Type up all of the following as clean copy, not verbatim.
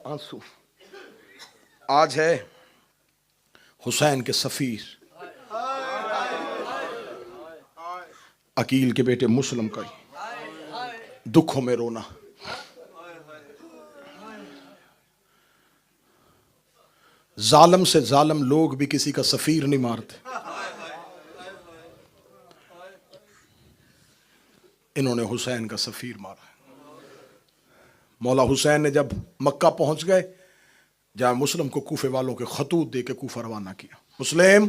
आंसू। आज है हुसैन के सफीर अकील के बेटे मुस्लिम का दुखों में रोना। जालिम से जालिम लोग भी किसी का सफीर नहीं मारते। इन्होंने हुसैन का सफीर मारा। मौला हुसैन ने जब मक्का पहुंच गए, जहां मुस्लिम को कूफे वालों के खतूत दे के कूफा रवाना किया। मुस्लिम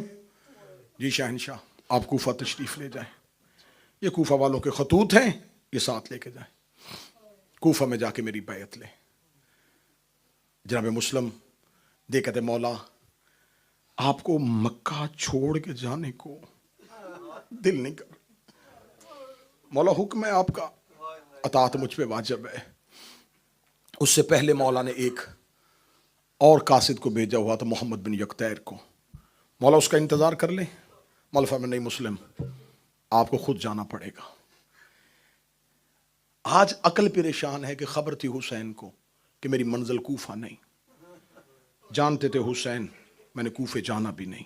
जी शहनशाह, आप कूफा तशरीफ ले जाएं, ये कूफा वालों के खतूत हैं, ये साथ लेके जाएं, कूफा में जाके मेरी बैत ले। जनाब मुस्लिम दे कहते मौला आपको मक्का छोड़ के जाने को दिल नहीं कर। मौला हुक्म है आपका, अतात मुझ पे वाजिब है। उससे पहले मौला ने एक और कासिद को भेजा हुआ था, मोहम्मद बिन यकतैर को। मौला उसका इंतजार कर ले। मौला फरमाया नहीं मुस्लिम, आपको खुद जाना पड़ेगा। आज अकल परेशान है कि खबर थी हुसैन को कि मेरी मंजिल कूफा नहीं। जानते थे हुसैन मैंने कूफे जाना भी नहीं।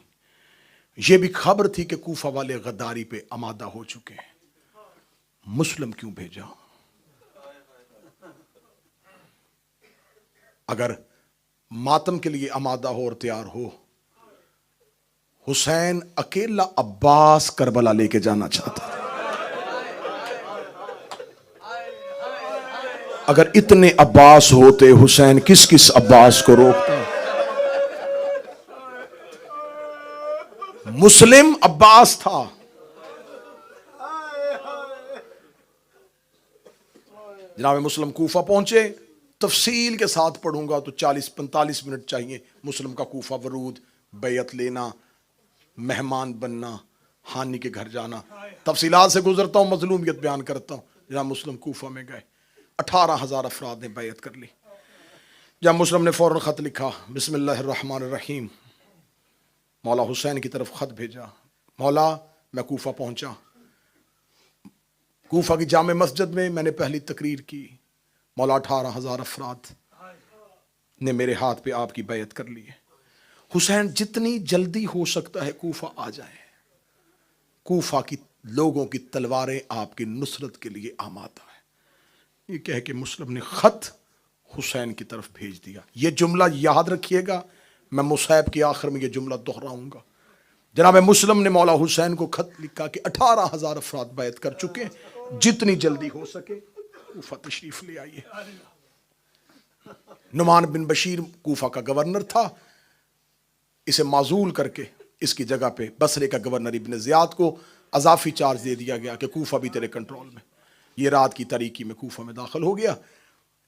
यह भी खबर थी कि कूफा वाले गद्दारी पे आमादा हो चुके हैं। मुस्लिम क्यों भेजा? अगर मातम के लिए आमादा हो और तैयार हो, हुसैन अकेला अब्बास करबला लेके जाना चाहता था। अगर इतने अब्बास होते, हुसैन किस किस अब्बास को रोकता? मुस्लिम अब्बास था। जनाब मुस्लिम कूफा पहुंचे। तफसील के साथ पढ़ूंगा तो 40-45 मिनट चाहिए। मुस्लिम का कूफा वरूद, बैयत लेना, मेहमान बनना, हानि के घर जाना, तफसीलात से गुजरता हूं, मजलूमियत बयान करता हूं। जनाब मुस्लिम कूफा में गए, 18,000 अफराद ने बैयत कर ली। जब मुस्लिम ने फौरन खत लिखा, बिस्मिल्लाहिर्रहमानिर्रहीम, मौला हुसैन की तरफ खत भेजा। मौला मैं कूफा पहुंचा, कूफा की जामे मस्जिद में मैंने पहली तकरीर की। मौला 18,000 अफराद ने मेरे हाथ पे आपकी बैयत कर ली है। हुसैन जितनी जल्दी हो सकता है कूफा आ जाए। कूफा की लोगों की तलवारें आपकी नुसरत के लिए आमादा है। ये कह के मुस्लिम ने खत हुसैन की तरफ भेज दिया। ये जुमला याद रखिएगा, मैं मुसहब के आखिर में ये जुमला दोहराऊंगा। जनाब मुस्लिम ने मौला हुसैन को खत लिखा कि 18,000 अफराद बैत कर चुके, जितनी जल्दी हो सके कूफा तशरीफ ले आइए। नुमान बिन बशीर कूफा का गवर्नर था। इसे माजूल करके इसकी जगह पे बसरे का गवर्नर इब्न ज़ियाद को अजाफी चार्ज दे दिया गया कि कूफा भी तेरे कंट्रोल में। ये रात की तारीकी में कूफा में दाखिल हो गया।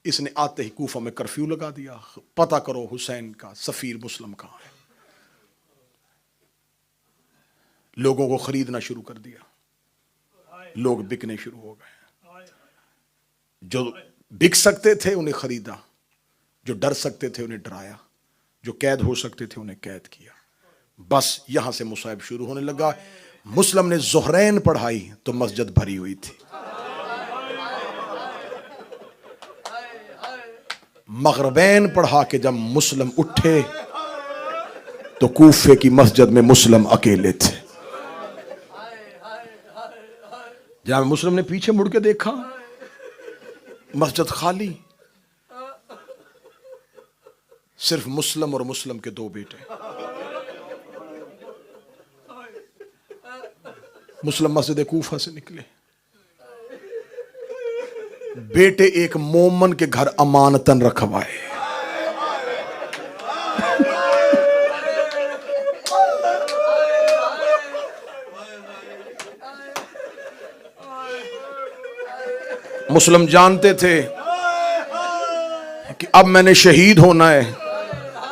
इसने आते ही कूफा में कर्फ्यू लगा दिया, पता करो हुसैन का सफीर मुस्लिम कहाँ है। लोगों को खरीदना शुरू कर दिया, लोग बिकने शुरू हो गए। जो बिक सकते थे उन्हें खरीदा, जो डर सकते थे उन्हें डराया, जो कैद हो सकते थे उन्हें कैद किया। बस यहां से मुसाइब शुरू होने लगा। मुस्लिम ने ज़ोहरैन पढ़ाई तो मस्जिद भरी हुई थी। मगरबैन पढ़ा के जब मुस्लिम उठे तो कूफे की मस्जिद में मुस्लिम अकेले थे। जब मुस्लिम ने पीछे मुड़ के देखा, मस्जिद खाली, सिर्फ मुस्लिम और मुस्लिम के 2 बेटे। मुस्लिम मस्जिद कूफा से निकले। बेटे एक मोमन के घर अमानतन रखवाए। मुस्लिम जानते थे कि अब मैंने शहीद होना है।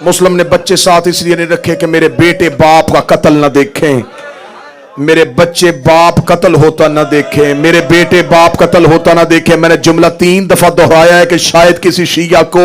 मुस्लिम ने बच्चे साथ इसलिए नहीं रखे कि मेरे बेटे बाप का कत्ल न देखें। मेरे बच्चे बाप कत्ल होता ना देखे, मेरे बेटे बाप कत्ल होता ना देखे। मैंने जुमला 3 दफा दोहराया है कि शायद किसी शिया को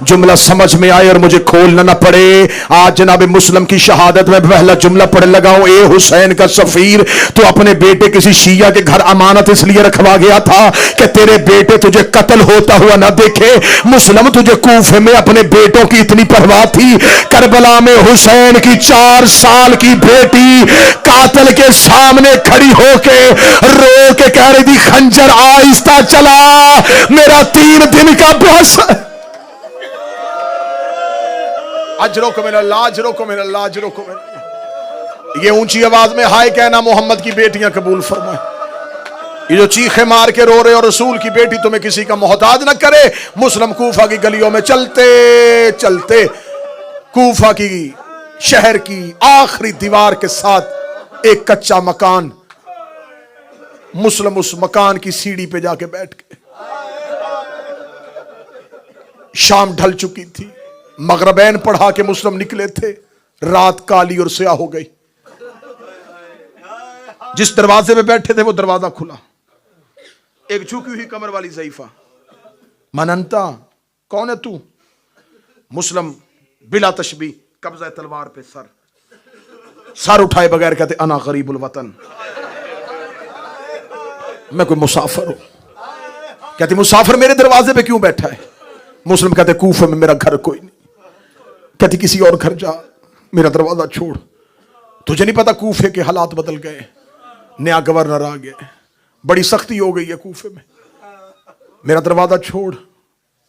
जुमला समझ में आए और मुझे खोलना ना पड़े। आज जनाब मुस्लिम की शहादत में पहला जुमला पढ़ने लगा हूं, ए हुसैन का सफीर, तो अपने बेटे किसी शिया के घर अमानत इसलिए रखवा गया था कि तेरे बेटे तुझे कत्ल होता हुआ ना देखे। मुस्लिम, तुझे कूफे में अपने बेटों की इतनी परवाह थी, करबला में हुसैन की 4 साल की बेटी कातिल के सामने खड़ी होके रो के कह रही थी, खंजर आहिस्ता चला, मेरा 3 दिन का बस। अजरों को मेरा लाजरों को मेरा लाजरों को मेरा, ये ऊंची आवाज में हाय कहना मोहम्मद की बेटियां कबूल फरमाए। ये जो चीखे मार के रो रहे और रसूल की बेटी तुम्हें किसी का मोहताज ना करे। मुस्लिम कूफा की गलियों में चलते चलते कूफा की शहर की आखिरी दीवार के साथ एक कच्चा मकान, मुस्लिम उस मकान की सीढ़ी पे जाके बैठ गए। शाम ढल चुकी थी, मगरबैन पढ़ा के मुस्लिम निकले थे, रात काली और स्याह हो गई। जिस दरवाजे पे बैठे थे वो दरवाजा खुला। एक झुकी हुई कमर वाली ज़ईफा, मनंता कौन है तू? मुस्लिम बिला तशबी, कब्जा तलवार पे सर उठाए बगैर कहते अना गरीबुल वतन, मैं कोई मुसाफिर हूं। कहते मुसाफिर मेरे दरवाजे पे क्यों बैठा है? मुस्लिम कहते कूफे में मेरा घर कोई नहीं। कहती किसी और घर जा, मेरा दरवाजा छोड़। तुझे नहीं पता कूफे के हालात बदल गए, नया गवर्नर आ गया, बड़ी सख्ती हो गई है कूफे में, मेरा दरवाजा छोड़।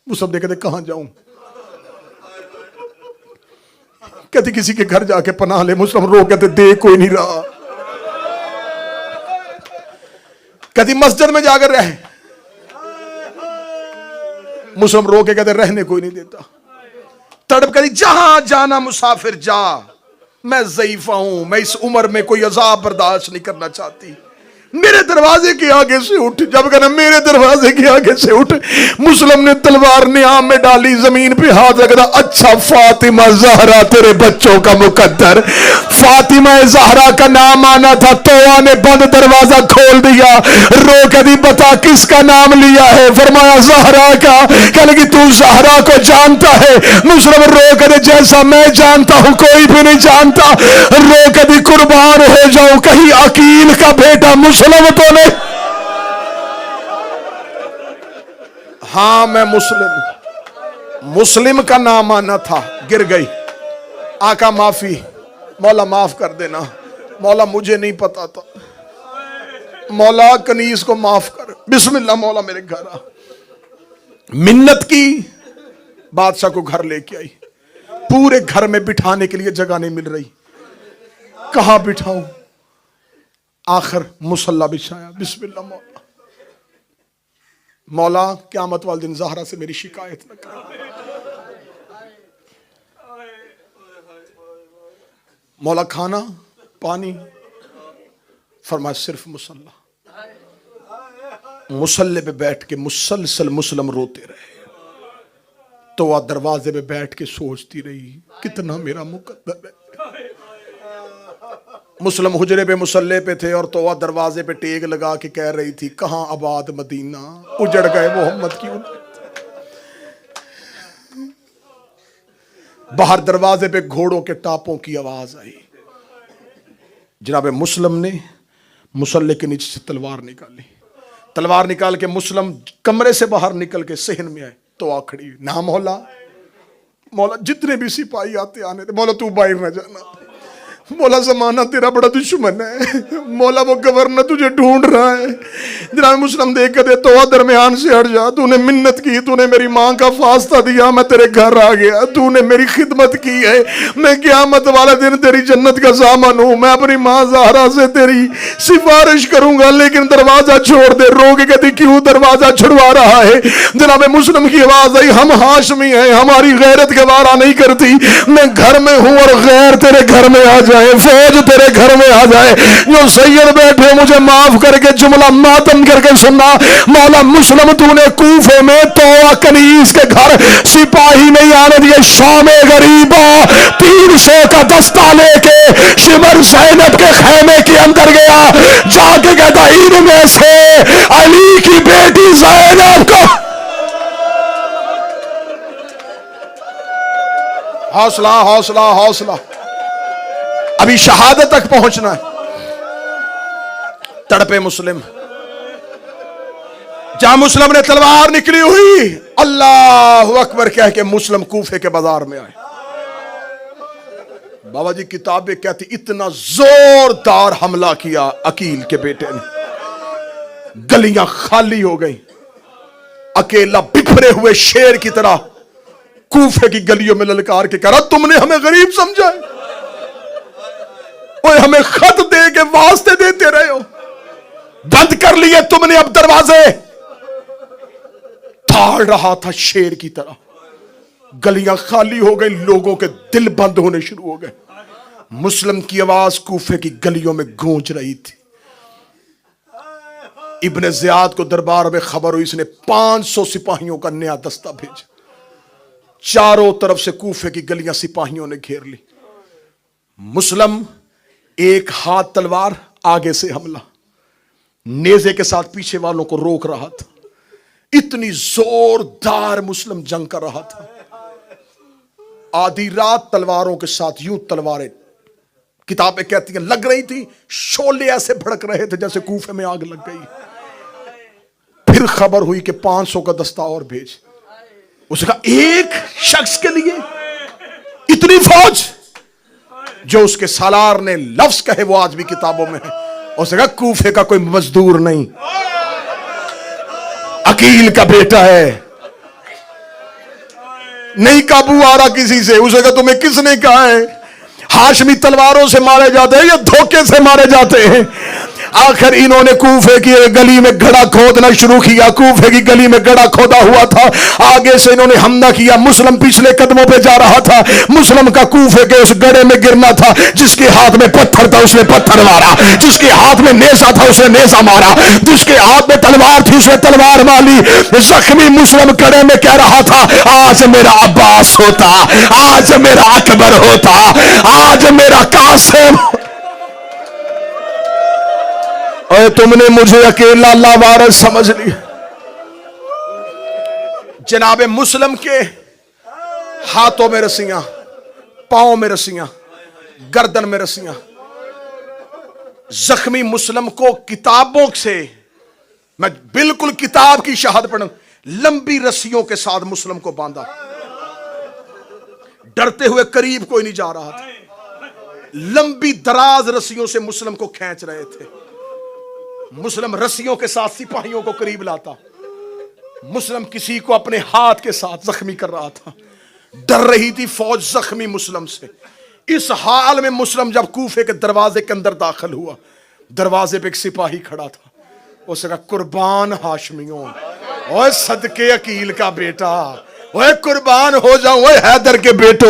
वो सब कहते कहां जाऊं? कहती किसी के घर जाके पनाह ले। मुस्लिम रो कहते दे कोई नहीं रहा। कहती मस्जिद में जाकर रह। मुस्लिम रो के कहते रहने कोई नहीं देता। तड़प कहती जहां जाना मुसाफिर जा, मैं ज़ईफा हूं, मैं इस उम्र में कोई अजाब बर्दाश्त नहीं करना चाहती, मेरे दरवाजे के आगे से उठ। जब कहना मेरे दरवाजे के आगे से उठ, मुस्लिम ने तलवार नियाम में डाली, जमीन पे हाथ रखा। अच्छा फातिमा ज़हरा तेरे बच्चों का मुकद्दर, फातिमा ज़हरा का नाम आना था। तोआ ने बंद दरवाजा खोल दिया, रो के दी बता किसका नाम लिया है? फरमाया ज़हरा का। कह लगी तू ज़हरा को जानता है? मुस्लिम रो के दे जैसा मैं जानता हूं कोई भी नहीं जानता। रो के दी कुर्बान हो जाऊं, कहीं अकील का बेटा मुस्लिम तो नहीं। हाँ मैं मुस्लिम का नाम आना था, गिर गई। आका माफी, मौला माफ कर देना, मौला मुझे नहीं पता था, मौला कनीस को माफ कर। बिस्मिल्लाह मौला मेरे घर आ। मिन्नत की, बादशाह को घर लेके आई। पूरे घर में बिठाने के लिए जगह नहीं मिल रही, कहां बिठाऊं? आखिर मुसल्ला बिछाया। बिस्मिल्लाह मौला, मौला क़यामत वाले दिन ज़हरा से मेरी शिकायत न कर। मौला खाना पानी, फरमाया सिर्फ मुसल्ला। मुसल्ले पे बैठ के मुसलसल मुस्लिम रोते रहे। तो वह दरवाजे पे बैठ के सोचती रही कितना मेरा मुकद्दर है। मुस्लिम हुजरे पे मुसल्ले पे थे और तो वह दरवाजे पे टेक लगा के कह रही थी कहां आबाद मदीना, उजड़ गए मोहम्मद की उम्मत। बाहर दरवाजे पे घोड़ों के टापों की आवाज आई। जनाब मुस्लिम ने मुसल्ले के नीचे से तलवार निकाली। तलवार निकाल के मुस्लिम कमरे से बाहर निकल के सहन में आए तो आ खड़ी। ना मौला, मौला जितने भी सिपाही आते आने थे, मौला तू बाहर न जाना, मौला जमाना तेरा बड़ा दुश्मन है, मौला वो गवर्नर तुझे ढूंढ रहा है। जनाब मुस्लिम देख के दे तो दरमियान से हट जा, तूने मिन्नत की, तूने मेरी माँ का फास्ता दिया, मैं तेरे घर आ गया, तूने मेरी खिदमत की है, मैं क़यामत वाले दिन तेरी जन्नत का सामान हूँ, मैं अपनी माँ ज़हरा से तेरी सिफारिश करूंगा, लेकिन दरवाजा छोड़ दे। रो के कहती क्यों दरवाजा छुड़वा रहा है? जनाब मुस्लिम की आवाज आई हम हाशमी हैं, हमारी गैरत गवारा नहीं करती, मैं घर में हूँ और गैर तेरे घर में आ जाए, फौज तेरे घर में आ जाए। जो सैयद बैठे मुझे माफ करके जुमला मातम करके सुनना, मौला मुस्लिम तूने कूफे में तो कनीज के घर सिपाही नहीं आने दिए, शाम गरीबा 300 का दस्ता लेके शिमर ज़ैनब के खेमे के अंदर गया, जाके कहता इनमें से अली की बेटी ज़ैनब को। हौसला हौसला हौसला, अभी शहादत तक पहुंचना है। तड़पे मुस्लिम, जहां मुस्लिम ने तलवार निकली हुई, अल्लाह अकबर कह के मुस्लिम कूफे के बाजार में आए। बाबा जी किताबें कहती इतना जोरदार हमला किया अकील के बेटे ने, गलियां खाली हो गई, अकेला बिखरे हुए शेर की तरह कूफे की गलियों में ललकार के कहा, तुमने हमें गरीब समझा है, ओए हमें खत दे के वास्ते देते रहे हो, बंद कर लिए तुमने अब दरवाजे। ताड़ रहा था शेर की तरह, गलियां खाली हो गई, लोगों के दिल बंद होने शुरू हो गए। मुस्लिम की आवाज कूफे की गलियों में गूंज रही थी। इब्ने ज़ियाद को दरबार में खबर हुई, इसने 500 सिपाहियों का नया दस्ता भेजा। चारों तरफ से कूफे की गलियां सिपाहियों ने घेर ली। मुस्लिम एक हाथ तलवार, आगे से हमला, नेज़े के साथ पीछे वालों को रोक रहा था। इतनी जोरदार मुस्लिम जंग कर रहा था। आधी रात तलवारों के साथ यूं तलवारें, किताबें कहती हैं लग रही थी, शोले ऐसे भड़क रहे थे जैसे कूफे में आग लग गई। फिर खबर हुई कि 500 का दस्ता और भेज। उसने कहा एक शख्स के लिए इतनी फौज? जो उसके सालार ने लफ्ज कहे वो आज भी किताबों में है। उसने कहा कूफे का कोई मजदूर नहीं, अकील का बेटा है, नहीं काबू आ रहा किसी से। उसे कहा तुम्हें किसने कहा है? हाशमी तलवारों से मारे जाते हैं या धोखे से मारे जाते हैं? आखिर इन्होंने कूफे की गली में गड्ढा खोदना शुरू किया। कूफे की गली में गड्ढा खोदा हुआ था, आगे से इन्होंने हमला किया। मुस्लिम पिछले कदमों पे जा रहा था। मुस्लिम का कूफे के उस गड्ढे में गिरना था। जिसके हाथ में पत्थर था उसने पत्थर मारा, जिसके हाथ में नेज़ा था उसने नेज़ा मारा, जिसके हाथ में तलवार थी उसने तलवार मारी। जख्मी मुस्लिम कड़े में कह रहा था आज मेरा अब्बास होता, आज मेरा अकबर होता, आज मेरा कासिम। और तुमने मुझे अकेला लावारिस समझ लिया। जनाबे मुस्लिम के हाथों में रस्सियां, पांव में रस्सियां, गर्दन में रस्सियां। जख्मी मुस्लिम को किताबों से, मैं बिल्कुल किताब की शहादत पढ़ूं, लंबी रस्सियों के साथ मुस्लिम को बांधा। डरते हुए करीब कोई नहीं जा रहा था। लंबी दराज रस्सियों से मुस्लिम को खींच रहे थे। मुस्लिम रस्सियों के साथ सिपाहियों को करीब लाता। मुस्लिम किसी को अपने हाथ के साथ जख्मी कर रहा था। डर रही थी फौज जख्मी मुस्लिम से। इस हाल में मुस्लिम जब कूफे के दरवाजे के अंदर दाखिल हुआ, दरवाजे पे एक सिपाही खड़ा था। उसने कहा कुर्बान हाशमियों, ओए सदके अकील का बेटा, ओए कुर्बान हो जाऊं, ओए हैदर के बेटो,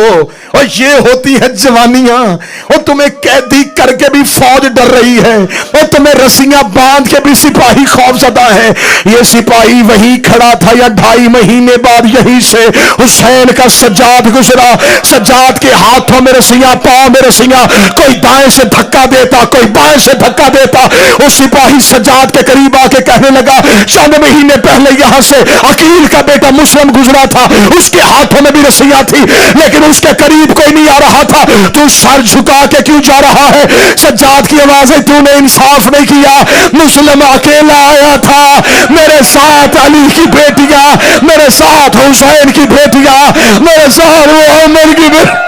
और ये होती है जवानियां। और तुम्हें कैदी करके भी फौज डर रही है, और तुम्हें रस्सियां बांध के भी सिपाही खौफजदा है। ये सिपाही वहीं खड़ा था या 2.5 महीने बाद यहीं से हुसैन का सज्जाद गुजरा। सज्जाद के हाथों में रस्सियां, पांव में रस्सियां, कोई दाएं से धक्का देता, कोई बाएं से धक्का देता। वो सिपाही सज्जाद के करीब आके कहने लगा चंद महीने पहले यहां से अकील का बेटा मुस्लिम गुजरा था, उसके हाथों में भी रस्सियां थी, लेकिन उसके करीब कोई नहीं आ रहा था। तू सर झुका के क्यों जा रहा है? सज्जाद की आवाज है तूने इंसाफ नहीं किया। मुस्लिम अकेला आया था, मेरे साथ अली की बेटियां, मेरे साथ हुसैन की बेटियां, मेरे साथ उमर की बेटियां।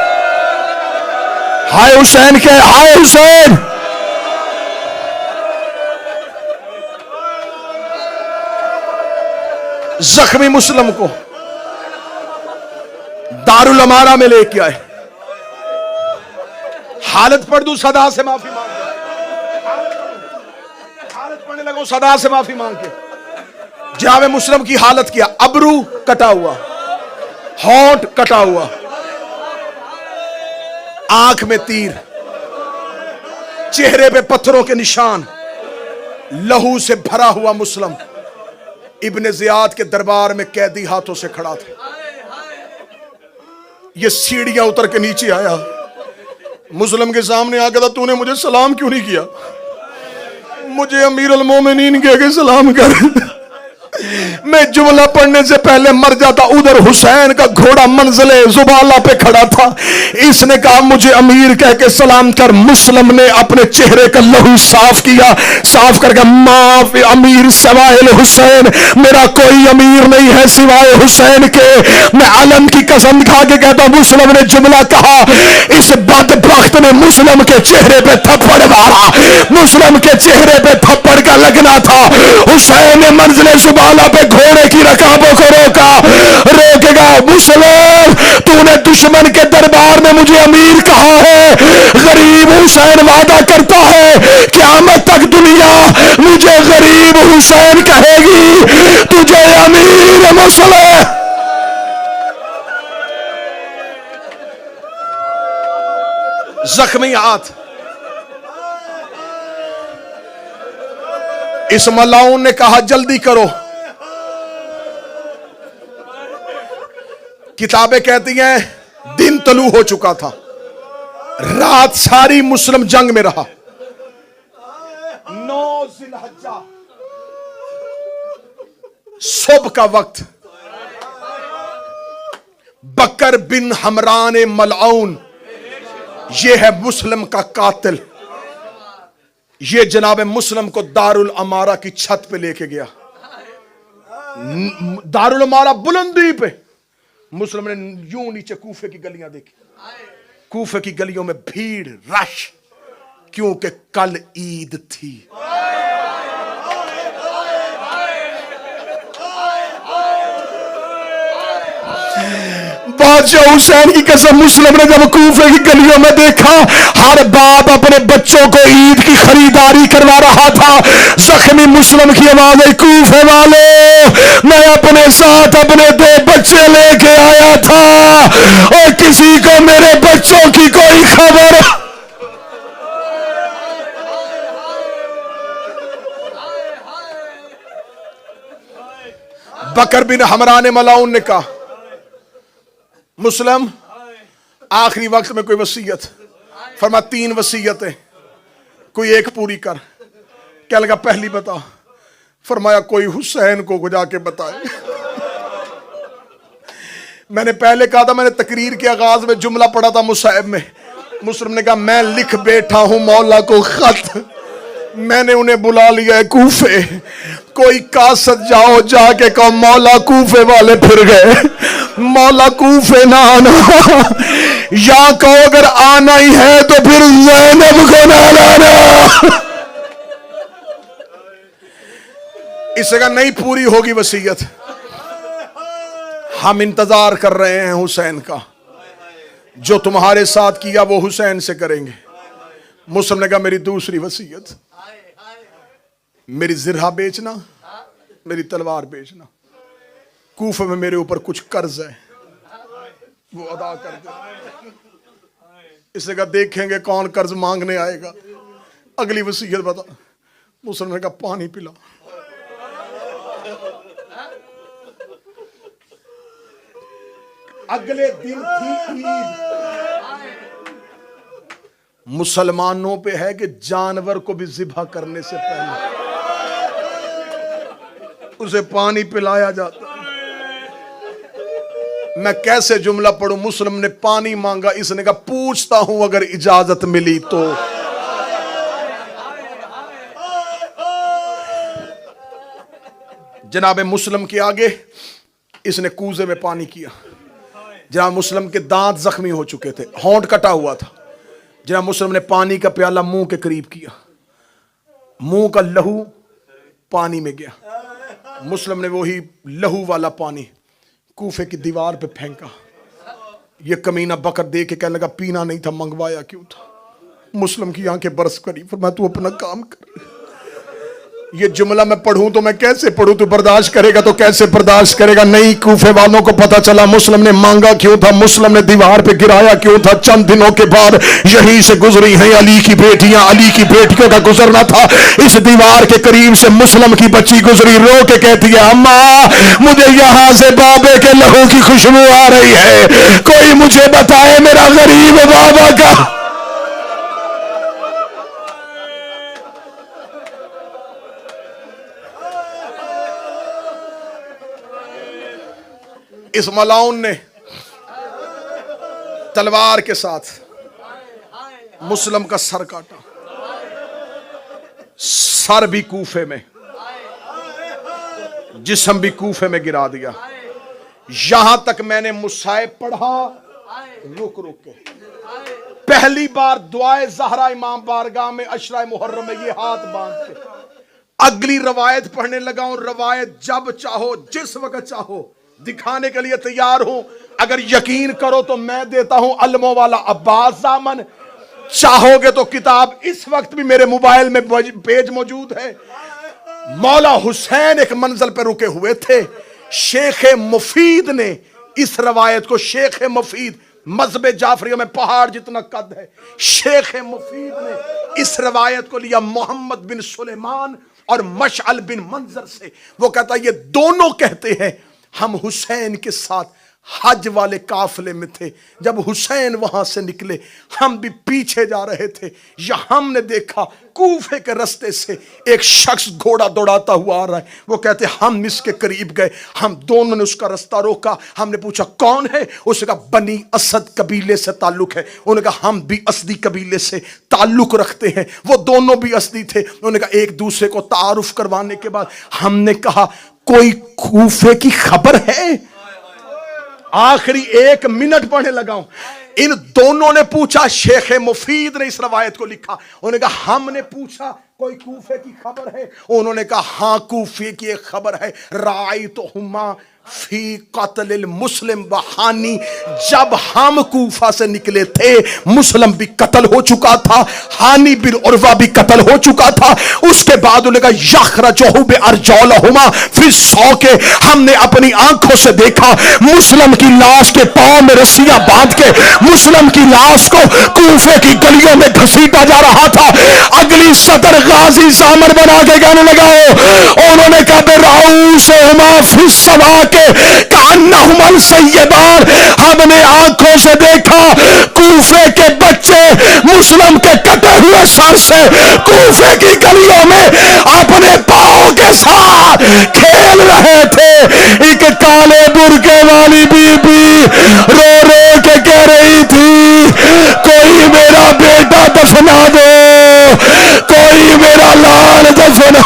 हाय हुसैन के, हाय हुसैन। जख्मी मुस्लिम को दारुल अमारा में लेके आए। हालत पढ़ दूं सदा से माफी मांग के, हालत पढ़ने लगा सदा से माफी मांग के। जावे मुस्लिम की हालत किया, अबरू कटा हुआ, होंठ कटा हुआ, आंख में तीर, चेहरे पे पत्थरों के निशान, लहू से भरा हुआ मुस्लिम इब्ने जियाद के दरबार में कैदी हाथों से खड़ा था। ये सीढ़ियां उतर के नीचे आया, मुस्लिम के सामने आ गया, तूने मुझे सलाम क्यों नहीं किया? मुझे अमीर अल मोमिनीन कह के सलाम कर। मैं जुमला पढ़ने से पहले मर जाता। उधर हुसैन का घोड़ा मंजिले जुबाला पे खड़ा था। इसने कहा मुझे अमीर कह के सलाम कर। मुस्लिम ने अपने चेहरे का लहू साफ किया, साफ करके माफ अमीर सवाए हुसैन, मेरा कोई अमीर नहीं है सिवाय हुसैन के। मैं आलम की कसम खा के कहता हूं, मुस्लिम ने जुमला कहा, इस बदबख्त ने मुस्लिम के चेहरे पे थप्पड़ मारा। मुस्लिम के चेहरे पे थप्पड़ का लगना था। हुसैन ने मंजिले जुबाला पे घोड़े की रकाबों को रोकेगा। मुस्लिम, तूने दुश्मन के दरबार में मुझे अमीर कहा है। गरीब हुसैन वादा करता है क़यामत तक दुनिया मुझे गरीब हुसैन कहेगी, तुझे अमीर मुस्लिम। जख्मी हाथ। इस मलाउन ने कहा जल्दी करो। किताबें कहती हैं दिन तलू हो चुका था, रात सारी मुस्लिम जंग में रहा। 9 जिलहज्जा सुबह का वक्त, बकर बिन हमरान मलऊन, ये है मुस्लिम का कातिल। ये जनाब मुस्लिम को दारुल अमारा की छत पे लेके गया। दारुल अमारा बुलंदी पे। मुस्लिम ने यूं नीचे कूफे की गलियां देखी। कूफे की गलियों में भीड़, रश, क्योंकि कल ईद थी। बादशाह हुसैन की कसम, मुस्लिम ने जब कूफे की गलियों में देखा, हर बाप अपने बच्चों को ईद की खरीदारी करवा रहा था। जख्मी मुस्लिम की आवाज आई, कूफे वाले, मैं अपने साथ अपने 2 बच्चे लेके आया था और किसी को मेरे बच्चों की कोई खबर। बकर बिन हमरान मलाउन ने कहा, मुस्लिम आखिरी वक्त में कोई वसीयत, फरमा 3 वसीयतें, कोई एक पूरी कर। क्या लगा पहली बता? फरमाया कोई हुसैन को जाके बताए। मैंने पहले कहा था, मैंने तकरीर के आगाज में जुमला पढ़ा था मुसाहिब में। मुस्लिम ने कहा मैं लिख बैठा हूं मौला को खत, मैंने उन्हें बुला लिया है कूफे। कोई कासद जाओ, जाके कहो मौला कूफे वाले फिर गए, मौला कूफे ना आना, या कहो अगर आना ही है तो फिर ज़ैनब को ना लाना। इस जगह नहीं पूरी होगी वसीयत, हम इंतजार कर रहे हैं हुसैन का। जो तुम्हारे साथ किया वो हुसैन से करेंगे। मुस्लिम ने कहा मेरी दूसरी वसीयत, मेरी जिरहा बेचना, मेरी तलवार बेचना। कूफे में मेरे ऊपर कुछ कर्ज है, वो अदा कर दे। इस जगह देखेंगे कौन कर्ज मांगने आएगा। अगली वसीयत बता। मुस्लिम ने कहा पानी पिला। अगले दिन थी ईद। मुसलमानों पे है कि जानवर को भी ज़िबा करने से पहले उसे पानी पिलाया जाता। मैं कैसे जुमला पढ़ूं? मुस्लिम ने पानी मांगा, इसने कहा पूछता हूं अगर इजाजत मिली तो। जनाब मुस्लिम के आगे इसने कूजे में पानी किया। जनाब मुस्लिम के दांत जख्मी हो चुके थे, होंठ कटा हुआ था। जनाब मुस्लिम ने पानी का प्याला मुंह के करीब किया, मुंह का लहू पानी में गया। मुस्लिम ने वही लहू वाला पानी कूफे की दीवार पे फेंका। ये कमीना बकर दे के कहने लगा पीना नहीं था, मंगवाया क्यों था? मुस्लिम की आंखें बरस करी, फरमाया तू अपना काम कर। ये जुमला मैं पढ़ूं तो मैं कैसे पढ़ूं, तू बर्दाश्त करेगा तो कैसे बर्दाश्त करेगा। नहीं, कूफे वालों को पता चला मुस्लिम ने मांगा क्यों था, मुस्लिम ने दीवार पे गिराया क्यों था। चंद दिनों के बाद यहीं से गुजरी हैं अली की बेटियां, अली की बेटियों का गुजरना था। इस दीवार के करीब से मुस्लिम की बच्ची गुजरी, रो के कहती है अम्मा मुझे यहां से बाबे के लहू की खुशबू आ रही है, कोई मुझे बताए मेरा गरीब बाबा का। इस मलाउन ने तलवार के साथ मुस्लिम का सर काटा, सर भी कूफे में, जिस्म भी कूफे में गिरा दिया। यहां तक मैंने मुसाहिब पढ़ा रुक रुक के। पहली बार दुआए ज़हरा इमाम बारगाह में अशरा मुहर्रम में ये हाथ बांध के अगली रवायत पढ़ने लगा हूं। रवायत जब चाहो जिस वक्त चाहो दिखाने के लिए तैयार हूं। अगर यकीन करो तो मैं देता हूं अलमो वाला अब्बास जामन, चाहोगे तो किताब इस वक्त भी मेरे मोबाइल में पेज मौजूद है। मौला हुसैन एक मंजिल पर रुके हुए थे। शेख मुफीद ने इस रवायत को, शेख मुफीद मजहब जाफरिया में पहाड़ जितना कद है, शेख मुफीद ने इस रवायत को लिया मोहम्मद बिन सुलेमान और मशअल बिन मंजर से। वो कहता ये दोनों कहते हैं हम हुसैन के साथ हज वाले काफले में थे। जब हुसैन वहां से निकले हम भी पीछे जा रहे थे, या हमने देखा कूफे के रास्ते से एक शख्स घोड़ा दौड़ाता हुआ आ रहा है। वो कहते हम इसके करीब गए, हम दोनों ने उसका रास्ता रोका। हमने पूछा कौन है, उसने कहा बनी असद कबीले से ताल्लुक है। उन्होंने कहा हम भी असदी कबीले से ताल्लुक रखते हैं। वो दोनों भी असदी थे। उन्होंने कहा एक दूसरे को तारुफ करवाने के बाद हमने कहा कोई कूफे की खबर है। आखिरी 1 मिनट पढ़ने लगा हूं। इन दोनों ने पूछा, शेख मुफीद ने इस रवायत को लिखा। उन्होंने कहा हमने पूछा कोई कूफे की खबर है, उन्होंने कहा हां कूफे की एक खबर है। राई तो हुमा फी कत्ल मुस्लिम बहानी, जब हम कूफा से निकले थे मुस्लिम भी कत्ल हो चुका था, हानी बिन उर्वा भी कत्ल हो चुका था। उसके बाद उन्होंने कहा यखरजुहु बिअरजुलहुमा फिर सौ के, हमने अपनी आंखों से देखा मुस्लिम की लाश के पांव में रस्सियां बांध के मुस्लिम की लाश को कूफे की गलियों में घसीटा जा रहा था। अगली सदर गाजी सामर बना के गाने लगा। उन्होंने कहा बेराऊशहुमा फिस सवा के कान्नहुमल सय्यदान, हमने आंखों से देखा कूफे के बच्चे मुस्लिम के कटे हुए सर से कूफे की गलियों में अपने पांव के साथ खेल रहे थे। एक काले बुर्के वाली बीबी रो रो के कह रही थी कोई मेरा बेटा दफना दो, कोई मेरा लाल दफना।